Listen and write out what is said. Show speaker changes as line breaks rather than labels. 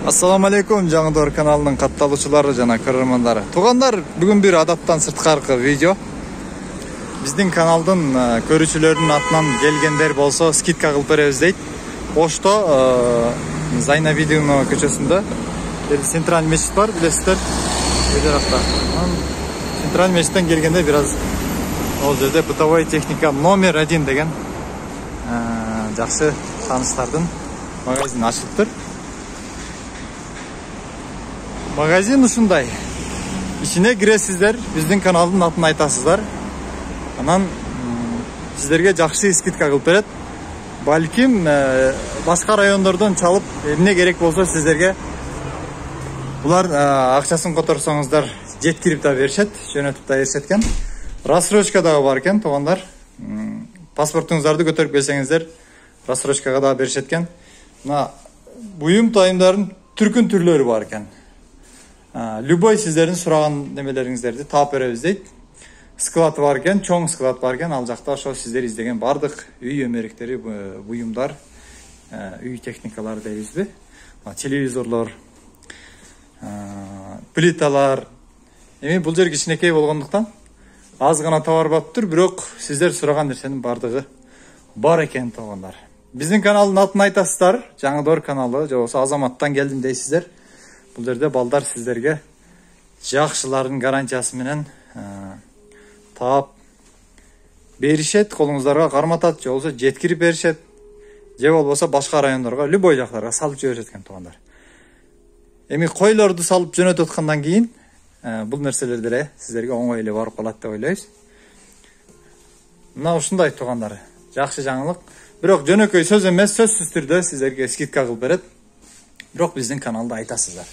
Assalamu alaikum, Жаңыдор каналының катталуучулары жана көрөрмандары. Тугандар, бүгүн бир адаттан сырткаркы видео. Биздин каналдын көрүүчүлөрүнүн атынан келгендер болсо, скидка кылып беребиз дейт. Ошто Зайнабидовна көчөсүндө Центральный мечит бар, билесиздер. Центральный мечиттен келгенде бир аз ол жерде бытовой техника номер 1 деген жакшы тааныштардын магазин ачылыптыр. Магазин ушундай. Ичине киресиздер, биздин каналдын атын айтасыздар. Анан сиздерге жакшы скидка кылып берет. Балким башка райондордон чалып, эмне керек болсо сиздерге булар акчасын которсоңуздар жеткирип да беришет, жөнөтүп да беришет экен. Рассрочка дагы бар экен, туугандар. Паспортуңуздарды көтөрүп келсеңиздер, рассрочкага да беришет экен. Мына буюм тайымдардын түркүн түрлөрү бар экен. Любой сиздердин сураган немелериңиздерди таап беребиз дейт. Склад бар экен, чоң склад бар экен. Ал жакта ошо сиздер издеген бардык үй өмөрүктөрү, буюмдар, үй техникалары дейбизби? Телевизорлор, плиталар. Эми бул жер кичинекей болгондуктан аз гана товар баптыр, бирок сиздер сураган нерсенин бардыгы бар экен, туугандар. Биздин каналдын атын айтасыздар, Жаңыдор каналы, же болбосо Азаматтан келдим дейсиздер. Бул жерде балдар сиздерге жакшылардын гарантиясы менен таап беришет, колуңуздарга карматат, же болбосо жеткирип беришет, же болбосо башка райондорго, любой жактарга салып жиберишет экен, туугандар. Эми койлорду салып жөнөтүп аткандан кийин бул нерселер деле сиздерге оңой эле барып калат деп ойлойбуз. Мына ушундай, туугандар. Жакшы жаңылык. Бирок жөнөкөй сөз эмес, сөзсүз түрдө сиздерге скидка кылып берет. Бирок биздин каналда айтасыздар.